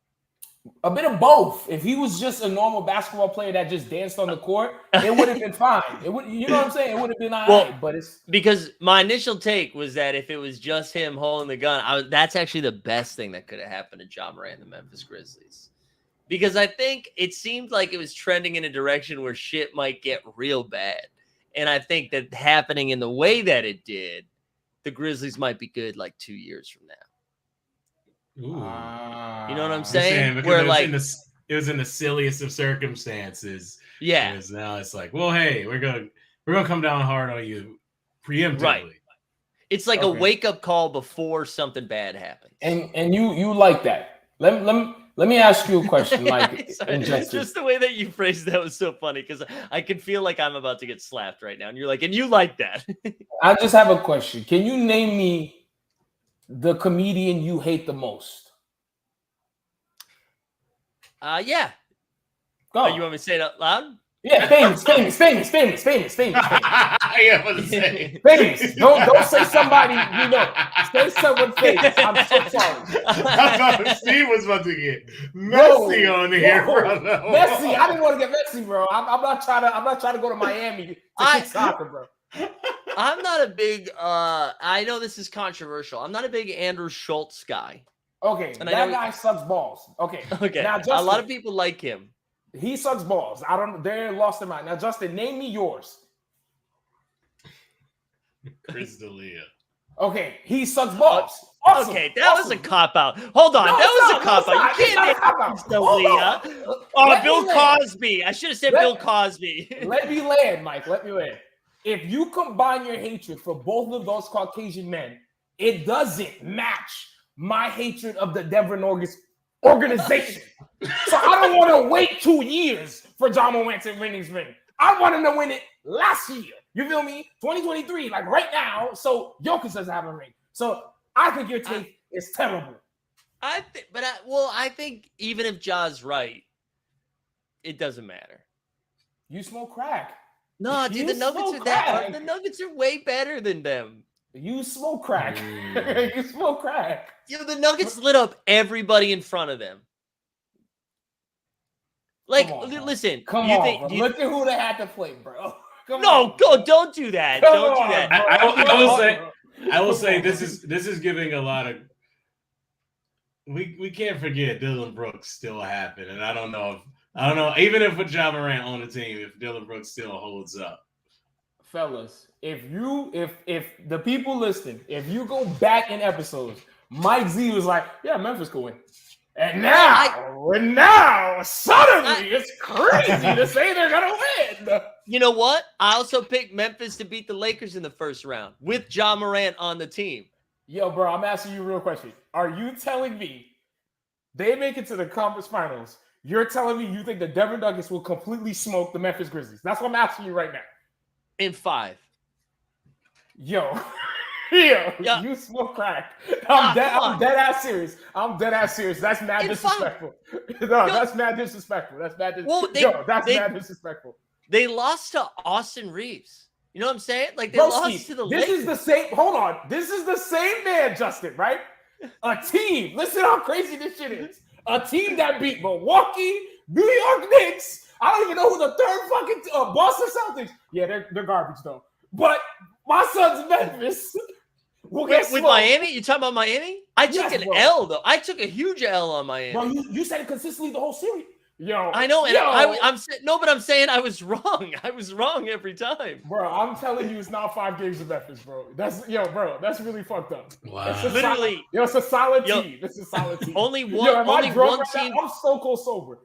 A bit of both. If he was just a normal basketball player that just danced on the court, it would have been fine. It would, you know what I'm saying? It would have been all right. But it's because my initial take was that if it was just him holding the gun, that's actually the best thing that could have happened to Ja Morant and the Memphis Grizzlies. Because I think it seemed like it was trending in a direction where shit might get real bad. And I think that happening in the way that it did, the Grizzlies might be good like 2 years from now. Ooh. You know what I'm saying? Where it was in the silliest of circumstances. Yeah. Because now it's like, well, hey, we're gonna come down hard on you preemptively. Right. It's like a wake up call before something bad happens. And you like that. Let me ask you a question, Mike. Just the way that you phrased that was so funny because I can feel like I'm about to get slapped right now. And you're like, and you like that. I just have a question. Can you name me the comedian you hate the most? Yeah. Go. You want me to say it out loud? Yeah, famous. Yeah, I was saying. Famous. Don't say somebody you know. Say someone famous. I'm so sorry. I thought Steve was about to get messy on here, brother. Messy. I didn't want to get messy, bro. I'm not trying to go to Miami to kick soccer, bro. I'm not a big I know this is controversial. I'm not a big Andrew Schultz guy. Okay, And that guy sucks balls. Okay. Okay. Now, Justin, a lot of people like him. he sucks balls. They're lost their mind. Now, Justin, name me yours. Chris D'Elia. Okay, he sucks balls. Awesome. Okay, that was a cop-out. Hold on, that was a cop-out. You can't name D'Elia. Oh, Bill Cosby. I should have said Bill Cosby. Let me land, Mike. Let me land. If you combine your hatred for both of those Caucasian men, it doesn't match my hatred of the Denver Nuggets organization. So I don't want to wait 2 years for John Morant to win his ring. I want him to win it last year. You feel me? 2023, like right now. So Jokic doesn't have a ring. So I think your take is terrible. I think even if Ja's right, it doesn't matter. You smoke crack. No, dude, the Nuggets are way better than them. You smoke crack. You smoke crack. The Nuggets lit up everybody in front of them. Like, listen. Look at who they had to play, bro. Don't do that. Don't do that. I will say this is giving a lot of. We can't forget Dylan Brooks still happened, and I don't know even if with John Morant on the team, if Dylan Brooks still holds up. Fellas, if the people listening, if you go back in episodes, Mike Z was like, yeah, Memphis could win. And now, suddenly, it's crazy to say they're going to win. You know what? I also picked Memphis to beat the Lakers in the first round with John Morant on the team. Yo, bro, I'm asking you a real question. Are you telling me they make it to the conference finals? You're telling me you think the Denver Nuggets will completely smoke the Memphis Grizzlies? That's what I'm asking you right now. In 5. Yo, you smoke crack. I'm dead ass serious. That's mad disrespectful. That's mad disrespectful. That's mad disrespectful. They lost to Austin Reeves. You know what I'm saying? Like they lost to the Lakers. This is the same. Hold on. This is the same man, Justin, right? A team. Listen how crazy this shit is. A team that beat Milwaukee, New York Knicks. I don't even know who the third fucking Boston Celtics. Yeah, they're garbage though. But my son's Memphis. With Miami? You talking about Miami? I took an L though. I took a huge L on Miami. Bro, you said it consistently the whole series. Yo, I know, and I'm saying I was wrong. I was wrong every time. Bro, I'm telling you, it's not 5 games of Memphis, bro. That's really fucked up. Wow. Literally, it's a solid team. It's a solid team. Only one team. I'm so cold sober.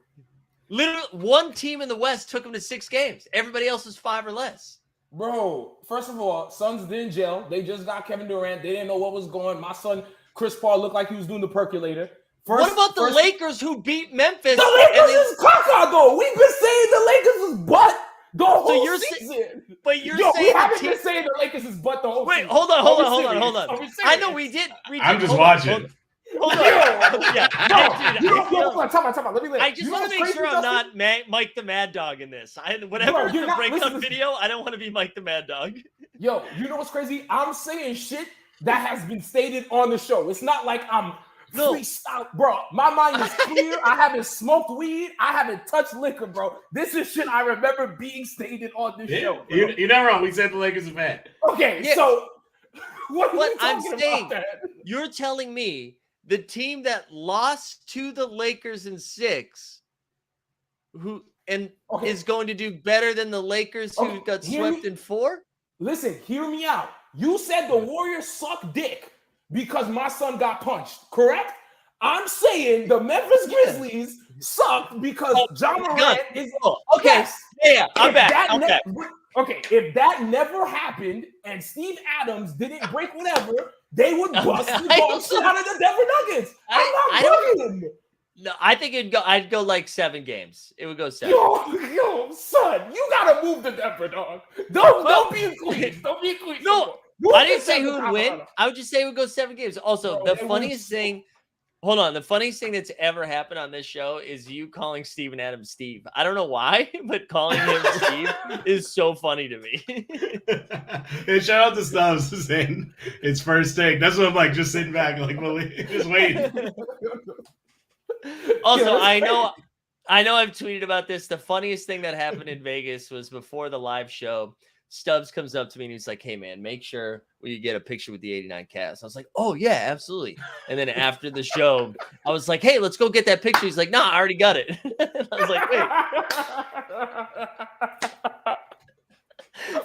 Literally, one team in the West took them to 6 games. Everybody else was 5 or less. Bro, first of all, Suns didn't gel. They just got Kevin Durant. They didn't know what was going. My son, Chris Paul, looked like he was doing the percolator. What about the Lakers who beat Memphis? The Lakers is caca, though. We've been saying the Lakers is butt the whole season. But you're saying we haven't been saying the Lakers is butt the whole season. Wait, hold on. I know we did. I'm just watching. Hold on. Time out. Let me let. I just want to make sure I'm not Mike the Mad Dog in this. Whenever it's a breakup video, I don't want to be Mike the Mad Dog. Yo, you know what's crazy? I'm saying shit that has been stated on the show. It's not like I'm freestyle, bro. My mind is clear. I haven't smoked weed. I haven't touched liquor, bro. This is shit I remember being stated on this show. Bro. You're not wrong. We said the Lakers are bad. Okay, so what I'm saying, you're telling me the team that lost to the Lakers in 6, is going to do better than the Lakers who got swept in 4? Listen, hear me out. You said the Warriors suck dick because my son got punched, correct? I'm saying the Memphis Grizzlies suck because John Morant is. Okay, yes. Yeah, I'm back. Okay, if that never happened and Steve Adams didn't break whatever, they would bust the dog shit out of the Denver Nuggets. I'm not bugging. No, I think I'd go like 7 games. It would go 7. Yo, son, you gotta move to Denver, dog. Don't be in Queens. Don't be in Queens. No, I didn't say who would win. I would just say it would go 7 games. Also, the funniest thing Hold on. The funniest thing that's ever happened on this show is you calling Steven Adams Steve. I don't know why, but calling him Steve is so funny to me. And shout out to Stubbs saying it's first take. That's what I'm like, just sitting back, like, just waiting. Also, I know I've tweeted about this. The funniest thing that happened in Vegas was before the live show. Stubbs comes up to me and he's like, "Hey man, make sure we get a picture with the 89 Cavs." I was like, "Oh yeah, absolutely." And then after the show, I was like, "Hey, let's go get that picture." He's like, "Nah, I already got it." I was like, "Wait."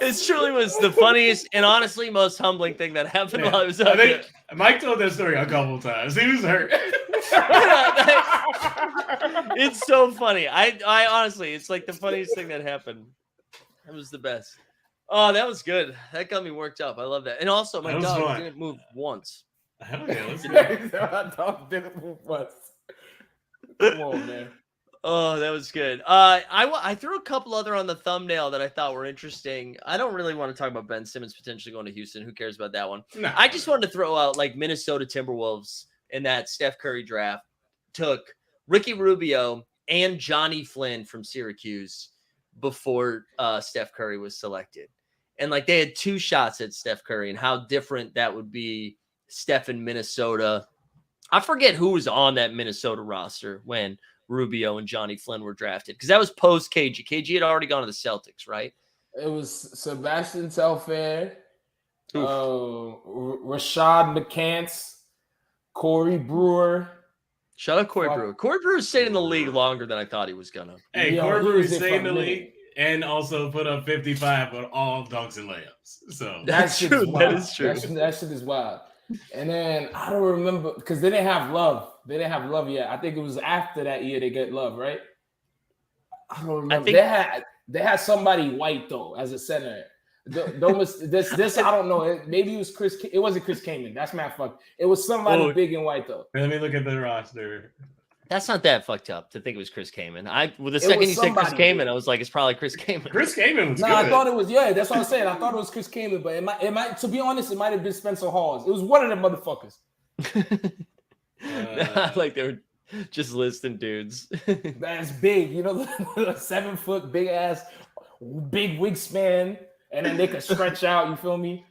It truly was the funniest and honestly most humbling thing that happened while I was out there. Mike told that story a couple of times. He was hurt. It's so funny. I honestly, it's like the funniest thing that happened. It was the best. Oh, that was good. That got me worked up. I love that. And also, my dog didn't move once. Hell yeah, let's do My dog didn't move once. Come on, man. Oh, that was good. I threw a couple other on the thumbnail that I thought were interesting. I don't really want to talk about Ben Simmons potentially going to Houston. Who cares about that one? No. I just wanted to throw out like Minnesota Timberwolves in that Steph Curry draft took Ricky Rubio and Johnny Flynn from Syracuse before Steph Curry was selected. And like they had two shots at Steph Curry and how different that would be. Steph in Minnesota. I forget who was on that Minnesota roster when Rubio and Johnny Flynn were drafted because that was post KG. KG had already gone to the Celtics, right? It was Sebastian Telfair, Oof. Rashad McCants, Corey Brewer. Shout out Corey Brewer. Corey Brewer stayed in the league longer than I thought he was gonna. Hey, Yo, Corey he Brewer was there stayed in for a the minute. league and also put up 55 on all dunks and layups. So That's shit true. is wild. That is true. That shit is wild. And then I don't remember because they didn't have Love. They didn't have Love yet. I think it was after that year they get Love, right? I don't remember. They had somebody white though as a center. This I don't know. Maybe it was Chris. It wasn't Chris Kaman. That's my fuck. It was somebody big and white though. let me look at the roster. That's not that fucked up to think it was Chris Kaman. The second you said Chris Kaman, I was like, it's probably Chris Kaman. Chris Kaman was good. I thought it was that's what I'm saying. I thought it was Chris Kaman, but it might. To be honest, it might have been Spencer Hawes. It was one of them motherfuckers. Like they were just listing dudes. That's big, you know, 7 foot, big ass, big wingspan, and then they could stretch out. You feel me?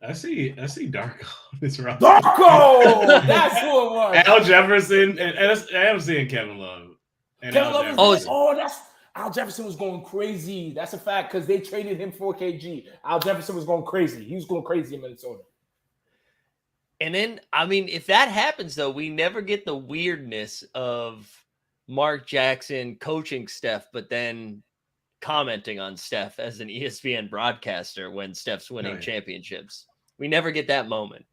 I see Darko on this roster. Darko! That's who it was. Al Jefferson and I'm seeing Kevin Love. And Kevin Al Love Jefferson. that's Al Jefferson was going crazy. That's a fact because they traded him for KG. Al Jefferson was going crazy. He was going crazy in Minnesota. And then, I mean, if that happens, though, we never get the weirdness of Mark Jackson coaching Steph, but then commenting on Steph as an ESPN broadcaster when Steph's winning championships. We never get that moment.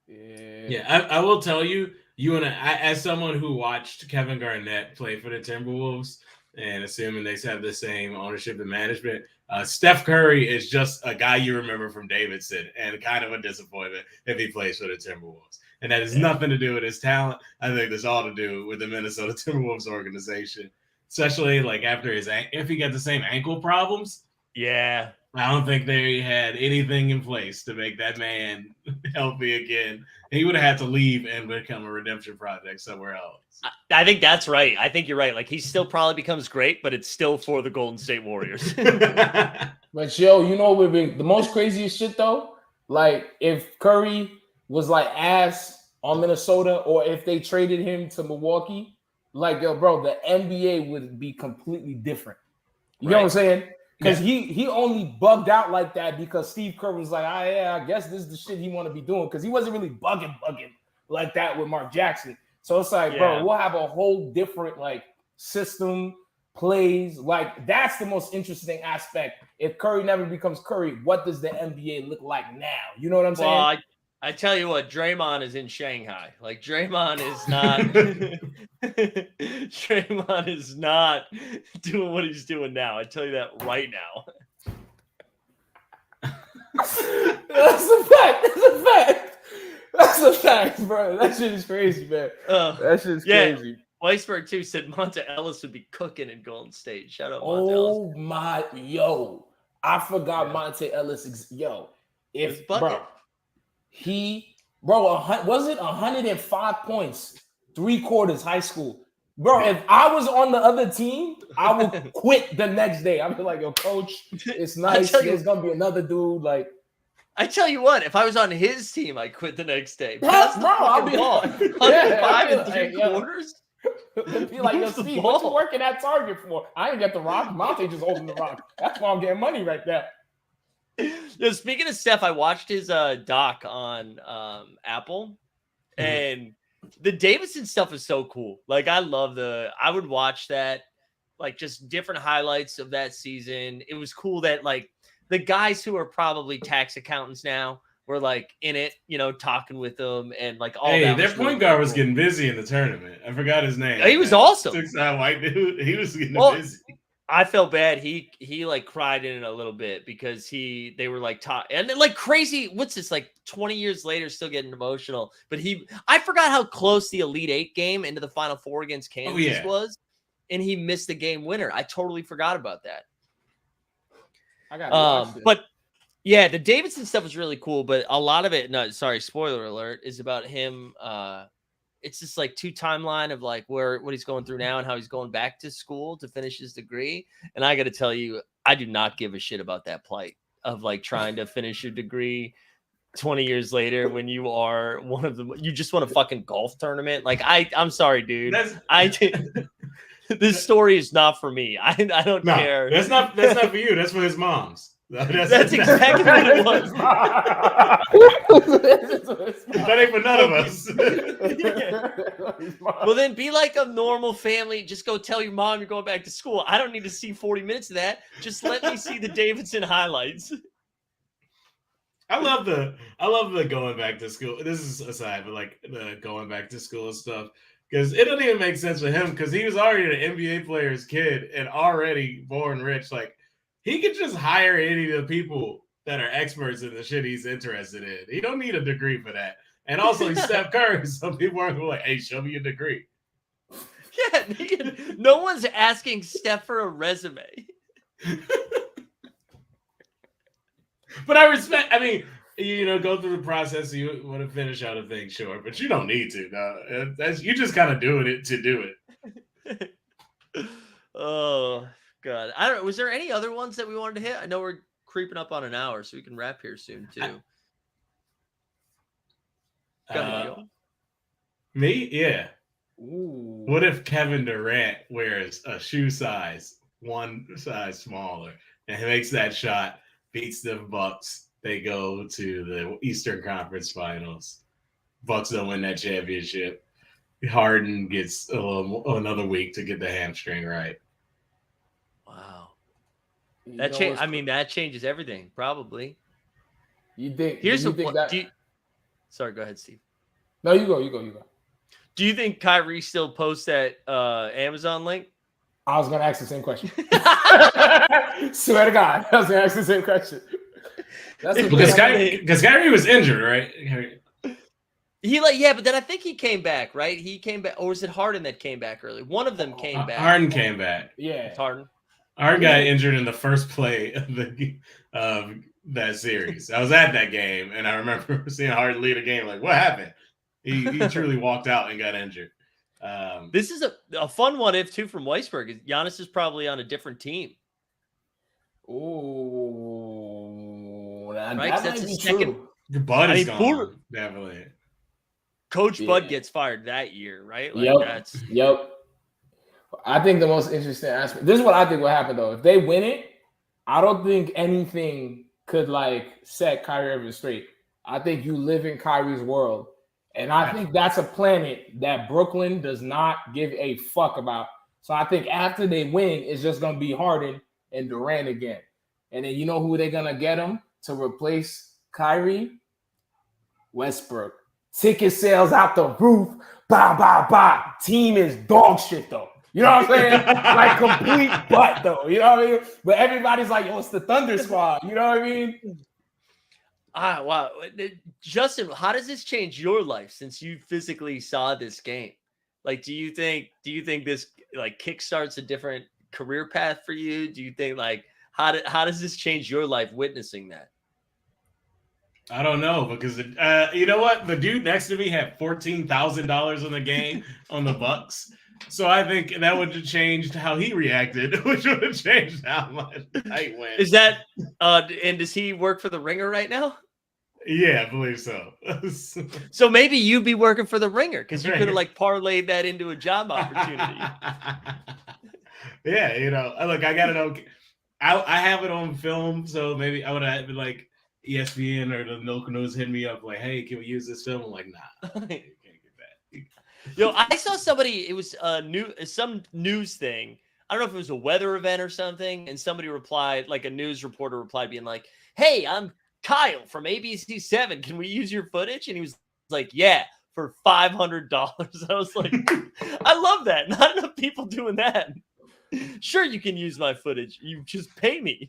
Yeah, I will tell you, as someone who watched Kevin Garnett play for the Timberwolves, and assuming they have the same ownership and management, Steph Curry is just a guy you remember from Davidson and kind of a disappointment if he plays for the Timberwolves. And that has nothing to do with his talent. I think there's all to do with the Minnesota Timberwolves organization, especially like after if he got the same ankle problems. Yeah. I don't think they had anything in place to make that man healthy again. He would have had to leave and become a redemption project somewhere else. I think that's right. I think you're right. Like he still probably becomes great, but it's still for the Golden State Warriors. But yo, you know what would be the most craziest shit though? Like if Curry was like ass on Minnesota, or if they traded him to Milwaukee, like yo, bro, the NBA would be completely different. You know what I'm saying? Because he only bugged out like that because Steve Kerr was like, I guess this is the shit he want to be doing. Because he wasn't really bugging like that with Mark Jackson. So it's like, bro, we'll have a whole different like system, plays. Like that's the most interesting aspect. If Curry never becomes Curry, what does the NBA look like now? You know what I'm saying? Well, I tell you what, Draymond is in Shanghai. Like Draymond is not Draymond is not doing what he's doing now. I tell you that right now. That's a fact. That's a fact. That's a fact, bro. That shit is crazy, man. That shit is crazy. Weisberg too said Monta Ellis would be cooking in Golden State. Shout out Monta Ellis. Oh my, I forgot Monta Ellis. If bro, was it 105 points 3 quarters high school. Bro, if I was on the other team, I would quit the next day. I'd be like, yo, coach, it's nice. There's going to be another dude. Like, I tell you what, if I was on his team, I'd quit the next day. Bro, Pass the I'll fucking be ball. like, 105 yeah, and 3 quarters. Be like, yo, Move the Steve, what you ball. working at Target for? I ain't got the rock. Monte just holding the rock. That's why I'm getting money right there. Yo, speaking of Steph, I watched his doc on Apple, and the Davidson stuff is so cool. Like, I would watch that, like, just different highlights of that season. It was cool that, like, the guys who are probably tax accountants now were, like, in it, you know, talking with them, and, like, all that. Their point guard was getting busy in the tournament. I forgot his name. He was awesome. 6'9" white dude. He was getting busy. I felt bad. He like cried in it a little bit because they were like and then, like, crazy. What's this, like 20 years later, still getting emotional? But I forgot how close the Elite Eight game into the Final Four against Kansas was, and he missed the game winner. I totally forgot about that. I got but yeah, the Davidson stuff was really cool. But a lot of it, no, sorry, spoiler alert, is about him. It's just like 2 timeline of like what he's going through now and how he's going back to school to finish his degree. And I got to tell you, I do not give a shit about that plight of like trying to finish your degree 20 years later when you are you just won a fucking golf tournament. Like, I'm sorry, dude. This story is not for me. I don't care. That's not for you. That's for his mom's. That's exactly what it was. That ain't for none of us. Well, then be like a normal family. Just go tell your mom you're going back to school. I don't need to see 40 minutes of that. Just let me see the Davidson highlights. I love the going back to school. This is aside, but like the going back to school stuff, because it doesn't even make sense for him because he was already an NBA player's kid and already born rich. Like, he could just hire any of the people that are experts in the shit he's interested in. He don't need a degree for that. And also, he's Steph Curry. Some people are like, "Hey, show me your degree." Yeah, no one's asking Steph for a resume. But I respect. I mean, go through the process. You want to finish out a thing, sure, but you don't need to. No, you just kind of doing it to do it. Oh God, I don't know. Was there any other ones that we wanted to hit? I know we're creeping up on an hour, so we can wrap here soon too. Me, yeah. Ooh. What if Kevin Durant wears a shoe size, 1 size smaller, and he makes that shot, beats the Bucks? They go to the Eastern Conference Finals. Bucks don't win that championship. Harden gets another week to get the hamstring right. Wow. That changes everything, probably. You think? Sorry, go ahead, Steve. No, you go. Do you think Kyrie still posts that Amazon link? I was gonna ask the same question. Swear to God, I was gonna ask the same question. Because Kyrie was injured, right? But then I think he came back, right? He came back, or was it Harden that came back early? One of them came back. Harden came back. Yeah, it's Harden. Harden got injured in the first play of that series. I was at that game, and I remember seeing Harden lead a game. Like, what happened? He truly walked out and got injured. This is a fun one if too from Weisberg. Giannis is probably on a different team. Ooh, that right? might be true. Bud is gone, definitely. Coach Bud gets fired that year, right? Yep. I think the most interesting aspect. This is what I think will happen though. If they win it, I don't think anything could like set Kyrie Irving straight. I think you live in Kyrie's world. And I think that's a planet that Brooklyn does not give a fuck about. So I think after they win, it's just going to be Harden and Durant again. And then you know who they're going to get them to replace Kyrie? Westbrook. Ticket sales out the roof. Bah. Team is dog shit, though. You know what I'm saying? Like complete butt, though. You know what I mean? But everybody's like, yo, it's the Thunder Squad. You know what I mean? Wow. Justin, how does this change your life since you physically saw this game? Like, do you think this like kickstarts a different career path for you? Do you think like how does this change your life witnessing that? I don't know because you know what? The dude next to me had $14,000 on the game on the Bucks. So I think that would have changed how he reacted, which would have changed how much I went. Is that and does he work for the Ringer right now? Yeah, I believe so. So maybe you'd be working for the Ringer because you could have like parlayed that into a job opportunity. Yeah, you know, look, I got it on. I have it on film, so maybe I would have been like ESPN or the local news hit me up like, "Hey, can we use this film?" I'm like, "Nah, you can't get that." Yo, I saw somebody. It was some news thing. I don't know if it was a weather event or something, and somebody replied, like a news reporter replied, being like, "Hey, I'm Kyle from ABC7. Can we use your footage?" And he was like, "Yeah, for $500." I was like, "I love that. Not enough people doing that. Sure, you can use my footage. You just pay me."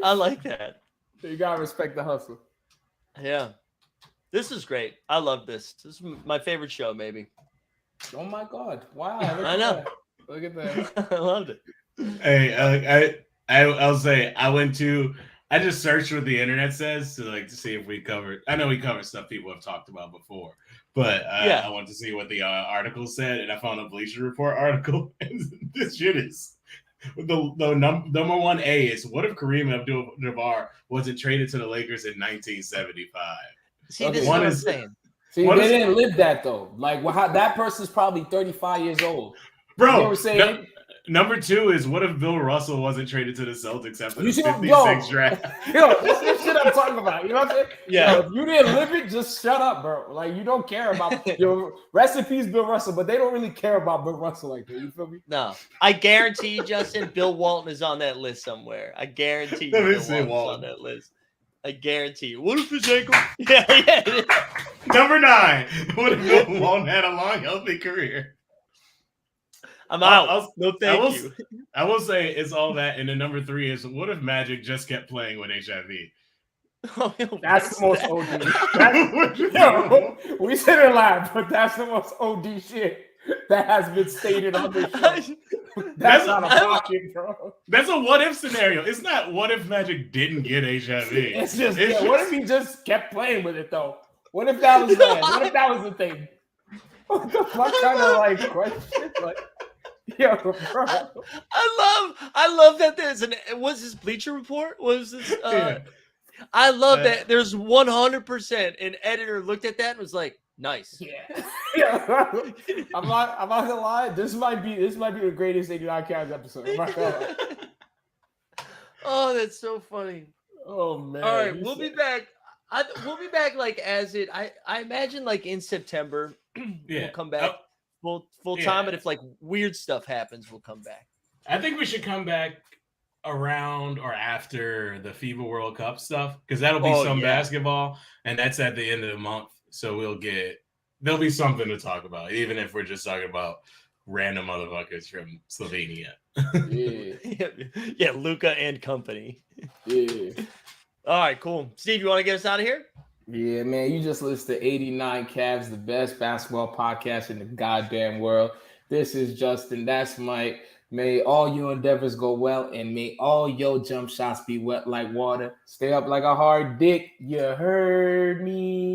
I like that. You gotta respect the hustle. Yeah, this is great. I love this. This is my favorite show, maybe. Oh my God! Wow, I know. Look at that. I loved it. Hey, I'll say I just searched what the internet says to see if we covered. I know we covered stuff people have talked about before, but Yeah. I wanted to see what the article said, and I found a Bleacher Report article. And this shit is the number 1A is what if Kareem Abdul-Jabbar wasn't traded to the Lakers in 1975? See, Okay. this is One what I'm is- saying. See, What they is- didn't live that though. Like, that person's probably 35 years old. You know what Bro, I'm saying? number 2 is what if Bill Russell wasn't traded to the Celtics after the You see, 56 draft? Yo, that's the shit I'm talking about. You know what I'm saying? Yeah. Yo, if you didn't live it, just shut up, bro. Like, you don't care about your rest in peace, Bill Russell, but they don't really care about Bill Russell like that. You feel me? No, I guarantee you, Justin, Bill Walton is on that list somewhere. I guarantee you, Let me Bill see Walton's Walton. on that list. I guarantee you. What if his ankle? Yeah. Number 9, what if Bill Walton had a long, healthy career? I'm out. I'll- No, thank you. I will say it's all that, and then number 3 is what if Magic just kept playing with HIV? That's the most OD. Which is- Yo, we sit and laugh, but that's the most OD shit that has been stated on this show. That's out of pocket, bro. That's a what if scenario. It's not what if Magic didn't get HIV. It's just, what if he just kept playing with it though? What if that was what if that was the thing? What the fuck kind of like question? Like, yo, bro. I love that there's was this Bleacher Report? Was this Yeah. I love that there's 100% an editor looked at that and was like, nice. Yeah. I'm not gonna lie. This might be the greatest 89 Cavs episode. I'm not gonna lie. Oh, that's so funny. Oh man. All right, we'll be back. We'll be back like I imagine like in September we'll come back full time, but if like weird stuff happens, we'll come back. I think we should come back around or after the FIBA World Cup stuff because that'll be some basketball, and that's at the end of the month. So there'll be something to talk about, even if we're just talking about random motherfuckers from Slovenia. Yeah, Luca and company. Yeah. All right, cool. Steve, you want to get us out of here? Yeah, man. You just listened to 89 Cavs, the best basketball podcast in the goddamn world. This is Justin. That's Mike. May all your endeavors go well, and may all your jump shots be wet like water. Stay up like a hard dick. You heard me.